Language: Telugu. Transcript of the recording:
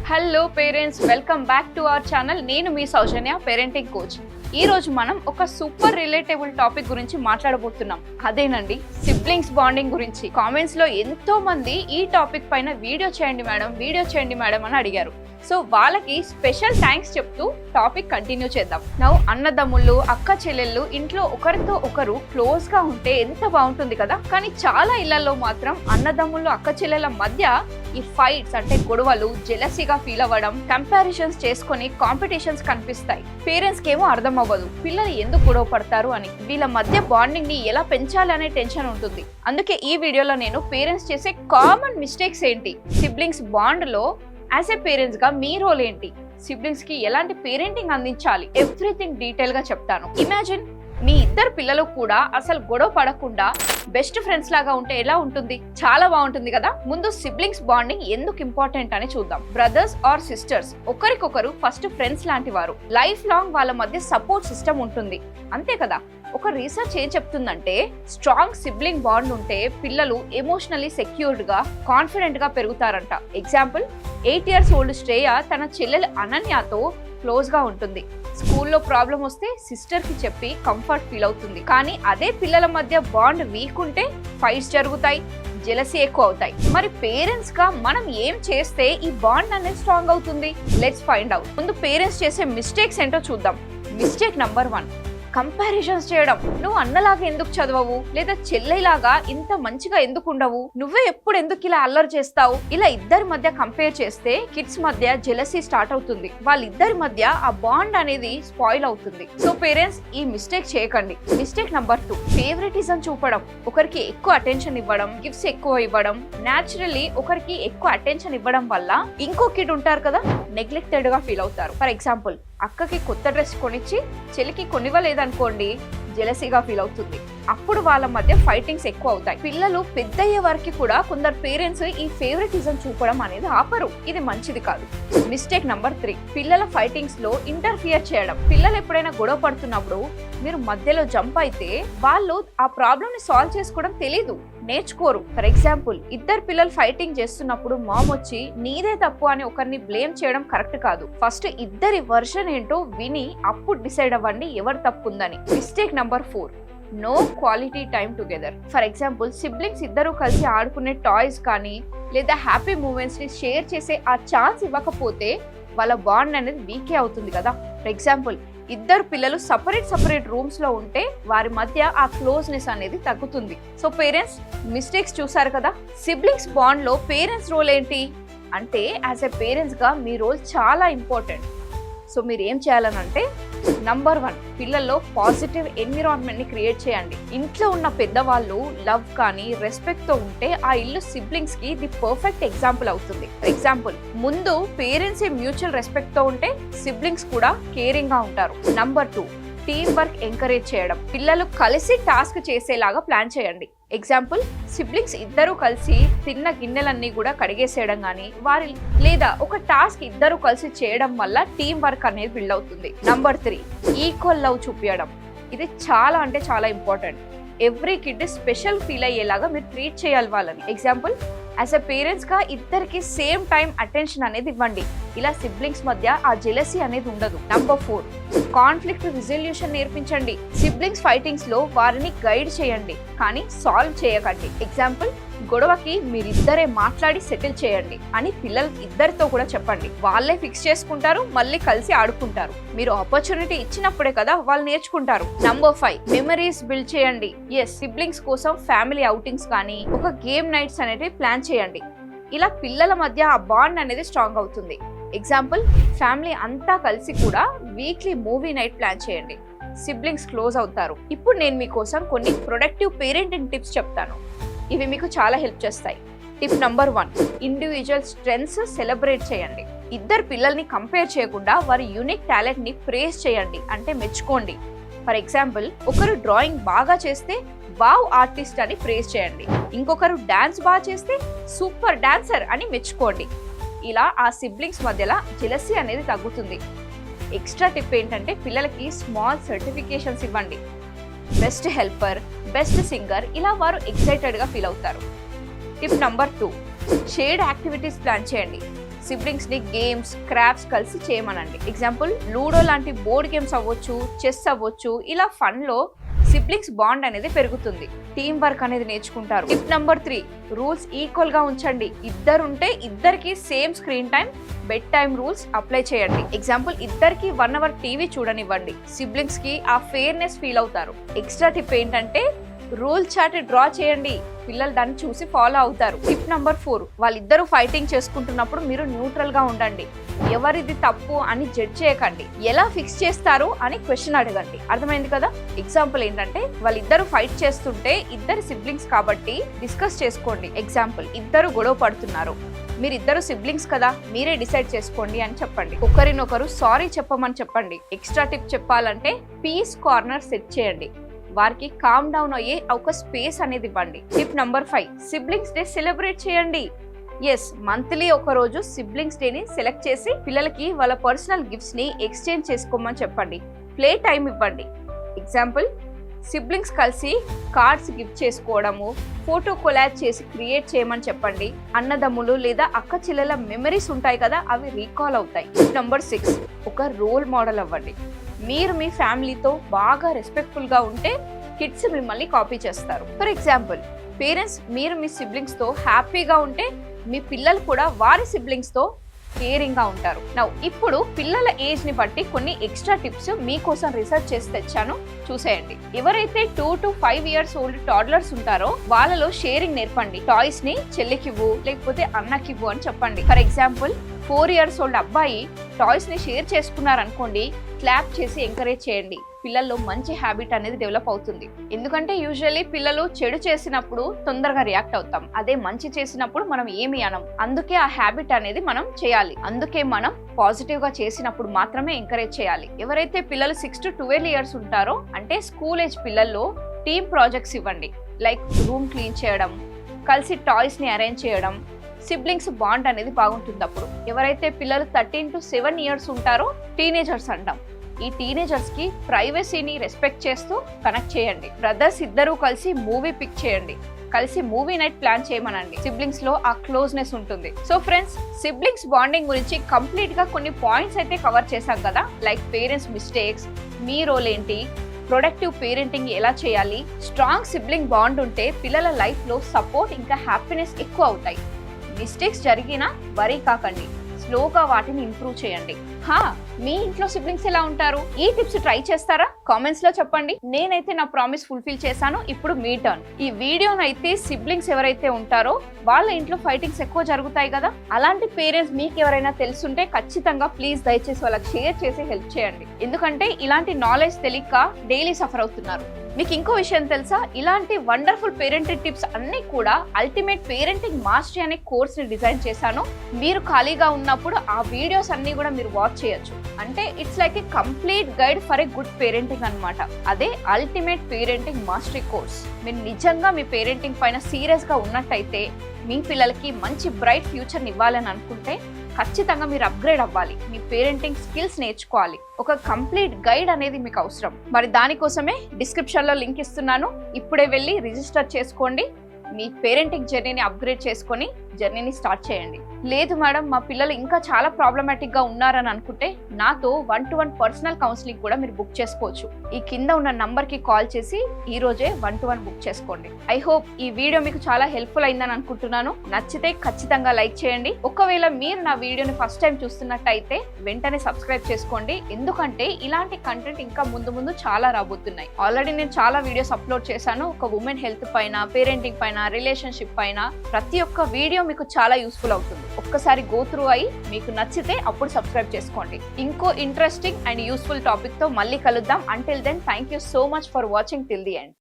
Hello parents, welcome back to our channel. నేను మీ సౌజన్య, పేరెంటింగ్ కోచ్. ఈ రోజు మనం ఒక సూపర్ రిలేటబుల్ టాపిక్ గురించి మాట్లాడబోతున్నాం. అదేనండి సిబ్లింగ్స్ బాండింగ్ గురించి. కామెంట్స్ లో ఎంతో మంది ఈ టాపిక్ పైన వీడియో చేయండి మేడం అని అడిగారు. సో వాళ్ళకి స్పెషల్ థ్యాంక్స్ చెప్తూ టాపిక్ కంటిన్యూ చేద్దాం. నవ్వు అన్నదమ్ముళ్ళు, అక్క చెల్లెళ్ళు ఇంట్లో ఒకరితో ఒకరు క్లోజ్ గా ఉంటే ఎంత బాగుంటుంది కదా. కానీ చాలా ఇళ్లలో మాత్రం అన్నదమ్ముళ్ళు, అక్క చెల్లెల మధ్య ఈ ఫైట్స్ అంటే గొడవలు, జెలసీగా ఫీల్ అవ్వడం, కంపారిజన్స్ చేసుకొని కాంపిటీషన్స్ కనిపిస్తాయి. పేరెంట్స్ కి ఏమో అర్థం అవ్వదు పిల్లలు ఎందుకు గొడవ పడతారు అని. వీళ్ళ మధ్య బాండింగ్ ని ఎలా పెంచాలి అనే టెన్షన్ ఉంటుంది. అందుకే ఈ వీడియోలో నేను పేరెంట్స్ చేసే కామన్ మిస్టేక్స్ ఏంటి, సిబ్లింగ్స్ బాండ్ లో యాజ్ ఏ పేరెంట్స్ గా మీ రోల్ ఏంటి, సిబ్లింగ్స్ కి ఎలాంటి పేరెంటింగ్ అందించాలి, ఎవ్రీథింగ్ డీటెయిల్ గా చెప్తాను. ఇమాజిన్ మీ ఇద్దరు పిల్లలు కూడా అసలు గొడవ పడకుండా బెస్ట్ ఫ్రెండ్స్ లాగా ఉంటే ఎలా ఉంటుంది? చాలా బాగుంటుంది కదా. ముందు సిబ్లింగ్స్ బాండింగ్ ఎందుకు ఇంపార్టెంట్ అని చూద్దాం. బ్రదర్స్ ఆర్ సిస్టర్స్ ఒకరికొకరు ఫస్ట్ ఫ్రెండ్స్ లాంటి వారు. లైఫ్ లాంగ్ వాళ్ళ మధ్య సపోర్ట్ సిస్టమ్ ఉంటుంది, అంతే కదా. ఒక రీసెర్చ్ ఏం చెప్తుందంటే స్ట్రాంగ్ సిబ్లింగ్ బాండ్ ఉంటే పిల్లలు ఎమోషనల్లీ సెక్యూర్డ్ గా, కాన్ఫిడెంట్ గా పెరుగుతారంట. ఎగ్జాంపుల్, 8 years old శ్రేయ తన చెల్లెలు అనన్యతో క్లోజ్ గా ఉంటుంది. స్కూల్లో ప్రాబ్లం వస్తే సిస్టర్ కి చెప్పి కంఫర్ట్ ఫీల్ అవుతుంది. కానీ అదే పిల్లల మధ్య బాండ్ వీక్ ఉంటే ఫైట్స్ జరుగుతాయి, జెలసీ ఎక్కువ అవుతాయి. మరి పేరెంట్స్ గా మనం ఏం చేస్తే ఈ బాండ్ అనేది స్ట్రాంగ్ అవుతుంది? Let's find out. ముందు పేరెంట్స్ చేసే మిస్టేక్స్ ఏంటో చూద్దాం. మిస్టేక్ నంబర్ 1, కంపారిజన్స్ చేయడం. నువ్వు అన్నలాగా ఎందుకు చదవవు, లేదా చెల్లెలాగా ఇంత మంచిగా ఎందుకు ఉండవు, నువ్వే ఎప్పుడు ఎందుకు ఇలా అల్లరి చేస్తావు, ఇలా ఇద్దరి మధ్య కంపేర్ చేస్తే కిడ్స్ మధ్య జెలసీ స్టార్ట్ అవుతుంది. వాళ్ళిద్దరి మధ్య ఆ బాండ్ అనేది స్పాయిల్ అవుతుంది. సో పేరెంట్స్ ఈ మిస్టేక్ చేయకండి. మిస్టేక్ నంబర్ 2, ఫేవరెటిజం చూపడం. ఒకరికి ఎక్కువ అటెన్షన్ ఇవ్వడం, గిఫ్ట్స్ ఎక్కువ ఇవ్వడం. న్యాచురల్లీ ఒకరికి ఎక్కువ అటెన్షన్ ఇవ్వడం వల్ల ఇంకో కిడ్ ఉంటారు కదా, నెగ్లెక్టెడ్ గా ఫీల్ అవుతారు. ఫర్ ఎగ్జాంపుల్, అక్కకి కొత్త డ్రెస్ కొనిచ్చి చెల్లికి కొనివ్వలేదనుకోండి, జెలసీగా ఫీల్ అవుతుంది. అప్పుడు వాళ్ళ మధ్య ఫైటింగ్స్ ఎక్కువ అవుతాయి. పిల్లలు పెద్దయ్యే వరకు కూడా కొందరు పేరెంట్స్ ఈ ఫేవరెటిజం చూపడం అనేది ఆపరు. ఇది మంచిది కాదు. మిస్టేక్ నంబర్ 3, పిల్లల ఫైటింగ్స్ లో ఇంటర్ఫియర్ చేయడం. పిల్లలు ఎప్పుడైనా గొడవ పడుతున్నప్పుడు మీరు మధ్యలో జంప్ అయితే వాళ్ళు ఆ ప్రాబ్లమ్ ని సాల్వ్ చేసుకోవడం తెలీదు, నేర్చుకోరు. ఫర్ ఎగ్జాంపుల్, ఇద్దరు పిల్లలు ఫైటింగ్ చేస్తున్నప్పుడు మామ్ వచ్చి నీదే తప్పు అని ఒకరిని బ్లేమ్ చేయడం కరెక్ట్ కాదు. ఫస్ట్ ఇద్దరి వర్షన్ ఏంటో విని అప్పుడు డిసైడ్ అవ్వండి ఎవరు తప్పు ఉందని. Mistake number 4, no quality time together. For example, siblings ఇద్దరు కలిసి ఆడుకునే టాయ్స్ కానీ లేదా హ్యాపీ మూమెంట్స్ ని షేర్ చేసే ఆ ఛాన్స్ ఇవ్వకపోతే వాళ్ళ బాండ్ అనేది వీకే అవుతుంది కదా. ఫర్ ఎగ్జాంపుల్, ఇద్దరు పిల్లలు సపరేట్ రూమ్స్ లో ఉంటే వారి మధ్య ఆ క్లోజ్నెస్ అనేది తగ్గుతుంది. సో పేరెంట్స్ మిస్టేక్స్ చూసారు కదా. సిబ్లింగ్స్ బాండ్ లో పేరెంట్స్ రోల్ ఏంటి అంటే, యాజ్ ఎ పేరెంట్స్ గా మీ రోల్ చాలా ఇంపార్టెంట్. సో మీరు ఏం చేయాలనంటే, నంబర్ 1, పిల్లల్లో పాజిటివ్ ఎన్విరాన్మెంట్ ని క్రియేట్ చేయండి. ఇంట్లో ఉన్న పెద్దవాళ్ళు లవ్ కానీ రెస్పెక్ట్ తో ఉంటే ఆ ఇల్లు సిబ్లింగ్స్ కి ది పర్ఫెక్ట్ ఎగ్జాంపుల్ అవుతుంది. ఫర్ ఎగ్జాంపుల్, ముందు పేరెంట్స్ మ్యూచువల్ రెస్పెక్ట్ తో ఉంటే సిబ్లింగ్స్ కూడా కేరింగ్ గా ఉంటారు. నంబర్ 2, టీమ్ వర్క్ ఎంకరేజ్ చేయడం. పిల్లలు కలిసి టాస్క్ చేసేలాగా ప్లాన్ చేయండి. ఎగ్జాంపుల్, సిబ్లింగ్స్ ఇద్దరు కలిసి తిన్న గిన్నెలన్నీ కూడా కడిగేసేయడం కానీ వారి లేదా ఒక టాస్క్ ఇద్దరు కలిసి చేయడం వల్ల టీం వర్క్ అనేది బిల్డ్ అవుతుంది. నంబర్ 3, ఈక్వల్ లవ్ చూపించడం. ఇది చాలా అంటే చాలా important. Every kid special feel అయ్యేలాగా మీరు ట్రీట్ చేయాలి వాళ్ళని. ఎగ్జాంపుల్, యాజ్ ఎ పేరెంట్స్ గా ఇద్దరికి సేమ్ టైం అటెన్షన్ అనేది ఇవ్వండి. ఇలా సిబ్లింగ్స్ మధ్య ఆ జెలసీ అనేది ఉండదు. నంబర్ 4, కాన్ఫ్లిక్ట్ రిజల్యూషన్ నేర్పించండి. సిబ్లింగ్స్ ఫైటింగ్స్ లో వారిని గైడ్ చేయండి కానీ సాల్వ్ చేయకండి. ఎగ్జాంపుల్, గొడవకి మీరిద్దరే మాట్లాడి సెటిల్ చేయండి అని పిల్లలు ఇద్దరితో కూడా చెప్పండి. వాళ్ళే ఫిక్స్ చేసుకుంటారు, మళ్ళీ కలిసి ఆడుకుంటారు. మీరు ఆపర్చునిటీ ఇచ్చినప్పుడే కదా వాళ్ళు నేర్చుకుంటారు. నంబర్ 5, మెమరీస్ బిల్డ్ చేయండి. ఎస్, సిబ్లింగ్స్ కోసం ఫ్యామిలీ అవుటింగ్స్ కానీ ఒక గేమ్ నైట్స్ అనేవి ప్లాన్ చేయండి. ఇలా పిల్లల మధ్య ఆ బాండ్ అనేది స్ట్రాంగ్ అవుతుంది. ఎగ్జాంపుల్, ఫ్యామిలీ అంతా కలిసి కూడా వీక్లీ మూవీ నైట్ ప్లాన్ చేయండి. సిబ్లింగ్స్ క్లోజ్ అవుతారు. ఇప్పుడు నేను మీకోసం కొన్ని ప్రొడక్టివ్ పేరెంటింగ్ టిప్స్ చెప్తాను. ఇవి మీకు చాలా హెల్ప్ చేస్తాయి. Tip number 1, individual strengths celebrate చేయండి. ఇద్దరు పిల్లల్ని కంపేర్ చేయకుండా వారి యూనిక్ టాలెంట్ ని ప్రేజ్ చేయండి, అంటే మెచ్చుకోండి. ఫర్ ఎగ్జాంపుల్, ఒకరు డ్రాయింగ్ బాగా చేస్తే వావ్ ఆర్టిస్ట్ అని ప్రేజ్ చేయండి. ఇంకొకరు డాన్స్ బాగా చేస్తే సూపర్ డాన్సర్ అని మెచ్చుకోండి. ఇలా ఆ సిబ్లింగ్స్ మధ్యలో జెలసీ అనేది తగ్గుతుంది. ఎక్స్ట్రా టిప్ ఏంటంటే, పిల్లలకి స్మాల్ సర్టిఫికేషన్స్ ఇవ్వండి. బెస్ట్ హెల్పర్, బెస్ట్ సింగర్, ఇలా వారు ఎక్సైటెడ్ గా ఫీల్ అవుతారు. Tip number 2, shared activities plan చేయండి. సిబ్లింగ్స్ ని గేమ్స్, క్రాఫ్ట్స్ కలిసి చేయమనండి. ఎగ్జాంపుల్ లూడో లాంటి బోర్డ్ గేమ్స్ అవ్వచ్చు, చెస్ అవ్వచ్చు. ఇలా ఫన్ లో సిబ్లింగ్స్ బాండ్ అనేది పెరుగుతుంది. టీం వర్క్ అనేది నేర్చుకుంటారు. టిప్ నెంబర్ 3, రూల్స్ ఈక్వల్ గా ఉంచండి. ఇద్దరుంటే ఇద్దరికి same screen time, bed time rules apply చేయండి. ఎగ్జాంపుల్ ఇద్దరికి 1 అవర్ టీవీ చూడనివ్వండి. సిబ్లింగ్స్ కి ఆ ఫెయిర్నెస్ ఫీల్ అవుతారు. ఎక్స్ట్రా టిప్ ఏంటంటే రూల్ చార్ట్ డ్రా చేయండి. పిల్లలు దాన్ని చూసి ఫాలో అవుతారు. టిప్ నెంబర్ 4, వాళ్ళిద్దరూ ఫైటింగ్ చేసుకుంటున్నప్పుడు మీరు న్యూట్రల్ గా ఉండండి. ఎవరిది తప్పు అని జడ్జ్ చేయకండి. ఎలా ఫిక్స్ చేస్తారు అని క్వశ్చన్ అడగండి. అర్థమైంది కదా? ఎగ్జాంపుల్ ఏంటంటే వాళ్ళిద్దరూ ఫైట్ చేస్తుంటే ఇద్దరు సిబ్లింగ్స్ కాబట్టి డిస్కస్ చేసుకోండి. ఎగ్జాంపుల్ ఇద్దరు గొడవ పడుతున్నారు, మీరిద్దరు సిబ్లింగ్స్ కదా, మీరే డిసైడ్ చేసుకోండి అని చెప్పండి. ఒకరినొకరు సారీ చెప్పమని చెప్పండి. ఎక్స్ట్రా టిప్ చెప్పాలంటే పీస్ కార్నర్ సెట్ చేయండి. వారికి కామ్ డౌన్ అయ్యే ఒక స్పేస్ అనేది ఇవ్వండి. Tip number 5, siblings day celebrate చేయండి. ఎస్, మంత్లీ ఒక రోజు సిబ్లింగ్స్ డేని సెలెక్ట్ చేసి పిల్లలకి వాళ్ళ పర్సనల్ గిఫ్ట్స్ ని ఎక్స్చేంజ్ చేసుకోమని చెప్పండి. ప్లే టైం ఇవ్వండి. ఎగ్జాంపుల్ సిబ్లింగ్స్ కలిసి కార్డ్స్ గిఫ్ట్ చేసుకోవడము, ఫోటో కొలాజ్ చేసి క్రియేట్ చేయమని చెప్పండి. అన్నదమ్ములు లేదా అక్క చెల్లెల మెమరీస్ ఉంటాయి కదా, అవి రీకాల్ అవుతాయి. నెంబర్ 6, ఒక రోల్ మోడల్ అవ్వండి. మీరు మీ ఫ్యామిలీతో బాగా రెస్పెక్ట్ఫుల్ గా ఉంటే కిడ్స్ మిమ్మల్ని కాపీ చేస్తారు. ఫర్ ఎగ్జాంపుల్ పేరెంట్స్ మీరు మీ సిబ్లింగ్స్ తో హ్యాపీగా ఉంటే మీ పిల్లలు కూడా వారి సిబ్లింగ్స్ తో కేరింగ్ గా ఉంటారు. ఇప్పుడు పిల్లల ఏజ్ ని బట్టి కొన్ని ఎక్స్ట్రా టిప్స్ మీకోసం రీసెర్చ్ చేసి తెచ్చాను, చూసేయండి. ఎవరైతే 2 to 5 years ఓల్డ్ టాడ్లర్స్ ఉంటారో వాళ్ళలో షేరింగ్ నేర్పండి. టాయ్స్ ని చెల్లికివ్వు లేకపోతే అన్నకివ్వు అని చెప్పండి. ఫర్ ఎగ్జాంపుల్ 4 years ఓల్డ్ అబ్బాయి టాయ్స్ ని షేర్ చేసుకున్నారనుకోండి, క్లాప్ చేసి ఎంకరేజ్ చేయండి. పిల్లల్లో మంచి హ్యాబిట్ అనేది డెవలప్ అవుతుంది. ఎందుకంటే యూజువల్లీ పిల్లలు చెడు చేసినప్పుడు తొందరగా రియాక్ట్ అవుతాం, అదే మంచి చేసినప్పుడు మనం ఏమి అనం. అందుకే ఆ హ్యాబిట్ అనేది మనం చేయాలి. అందుకే మనం పాజిటివ్ గా చేసినప్పుడు మాత్రమే ఎంకరేజ్ చేయాలి. ఎవరైతే పిల్లలు 6 to 12 years ఉంటారో అంటే స్కూల్ ఏజ్ పిల్లల్లో టీమ్ ప్రాజెక్ట్స్ ఇవ్వండి. లైక్ రూమ్ క్లీన్ చేయడం, కలిసి టాయ్స్ ని అరేంజ్ చేయడం. సిబ్లింగ్స్ బాండ్ అనేది బాగుంటుంది. అప్పుడు ఎవరైతే పిల్లలు 13 to 7 years ఉంటారో టీనేజర్స్ అంటాం. ఈ టీనేజర్స్ కి ప్రైవసీని రెస్పెక్ట్ చేస్తూ కనెక్ట్ చేయండి. బ్రదర్స్ ఇద్దరూ కలిసి మూవీ పిక్ చేయండి. కలిసి మూవీ నైట్ ప్లాన్ చేయమనండి. సిబ్లింగ్స్ లో ఆ క్లోజ్నెస్ ఉంటుంది. సో ఫ్రెండ్స్, సిబ్లింగ్స్ బాండింగ్ గురించి కంప్లీట్ గా కొన్ని పాయింట్స్ అయితే కవర్ చేశాం కదా. లైక్ పేరెంట్స్ మిస్టేక్స్, మీ రోల్ ఏంటి, ప్రొడక్టివ్ పేరెంటింగ్ ఎలా చేయాలి. స్ట్రాంగ్ సిబ్లింగ్ బాండ్ ఉంటే పిల్లల లైఫ్ లో సపోర్ట్ ఇంకా హ్యాపీనెస్ ఎక్కువ అవుతాయి. మిస్టేక్స్ జరిగినా వరీ కాకండి, స్లోగా వాటిని ఇంప్రూవ్ చేయండి. మీ ఇంట్లో సిబ్లింగ్స్ ఎలా ఉంటారు? ఈ టిప్స్ ట్రై చేస్తారా? కామెంట్స్ లో చెప్పండి. నేనైతే నా ప్రామిస్ ఫుల్ఫిల్ చేశాను. ఇప్పుడు మీ టర్న్. ఈ వీడియోనైతే సిబ్లింగ్స్ ఎవరైతే ఉంటారో వాళ్ళ ఇంట్లో ఫైటింగ్స్ ఎక్కువ జరుగుతాయి కదా, అలాంటి పేరెంట్స్ మీకు ఎవరైనా తెలుసుంటే ఖచ్చితంగా ప్లీజ్ దయచేసి వాళ్ళకి షేర్ చేసి హెల్ప్ చేయండి. ఎందుకంటే ఇలాంటి నాలెడ్జ్ తెలియక డైలీ సఫర్ అవుతున్నారు. మీకు ఇంకో విషయం తెలుసా? ఇలాంటి వండర్ఫుల్ పేరెంటింగ్ టిప్స్ అన్ని కూడా అల్టిమేట్ పేరెంటింగ్ మాస్టరీ అనే కోర్స్ ని డిజైన్ చేశాను. మీరు ఖాళీగా ఉన్నప్పుడు ఆ వీడియోస్ అన్ని కూడా మీరు వాచ్ చేయొచ్చు. అంటే it's like A complete guide for a good parenting అన్నమాట. అదే అల్టిమేట్ పేరెంటింగ్ మాస్టరీ కోర్స్. మీరు నిజంగా మీ పేరెంటింగ్ పైన సీరియస్ గా ఉన్నట్టయితే, మీ పిల్లలకి మంచి బ్రైట్ ఫ్యూచర్ ఇవ్వాలని అనుకుంటే ఖచ్చితంగా మీరు అప్గ్రేడ్ అవ్వాలి. మీ పేరెంటింగ్ స్కిల్స్ నేర్చుకోవాలి. ఒక కంప్లీట్ గైడ్ అనేది మీకు అవసరం. మరి దానికోసమే డిస్క్రిప్షన్ లో లింక్ ఇస్తున్నాను. ఇప్పుడే వెళ్ళి రిజిస్టర్ చేసుకోండి. మీ పేరెంటింగ్ జర్నీని అప్గ్రేడ్ చేసుకొని జర్నీని స్టార్ట్ చేయండి. లేదు మేడం, మా పిల్లలు ఇంకా చాలా ప్రాబ్లమాటిక్ గా ఉన్నారని అనుకుంటే నాతో 1-to-1 పర్సనల్ కౌన్సిలింగ్ కూడా మీరు బుక్ చేసుకోవచ్చు. ఈ కింద ఉన్న నంబర్ కి కాల్ చేసి ఈ రోజే 1-to-1 బుక్ చేసుకోండి. ఐ హోప్ ఈ వీడియో మీకు చాలా హెల్ప్ఫుల్ అయిందని అనుకుంటున్నాను. నచ్చితే ఖచ్చితంగా లైక్ చేయండి. ఒకవేళ మీరు నా వీడియోని ఫస్ట్ టైం చూస్తున్నట్టయితే వెంటనే సబ్స్క్రైబ్ చేసుకోండి. ఎందుకంటే ఇలాంటి కంటెంట్ ఇంకా ముందు చాలా రాబోతున్నాయి. ఆల్రెడీ నేను చాలా వీడియోస్ అప్లోడ్ చేశాను. ఒక ఉమెన్ హెల్త్ పైన, పేరెంటింగ్ పైన, రిలేషన్షిప్ పైన. ప్రతి ఒక్క వీడియో మీకు చాలా యూస్ఫుల్ అవుతుంది. ఒక్కసారి గో త్రూ అయ్యి మీకు నచ్చితే అప్పుడు సబ్స్క్రైబ్ చేసుకోండి. ఇంకో ఇంట్రెస్టింగ్ అండ్ యూస్ఫుల్ టాపిక్ తో మళ్ళీ కలుద్దాం. Until then, thank you so much for watching till the end.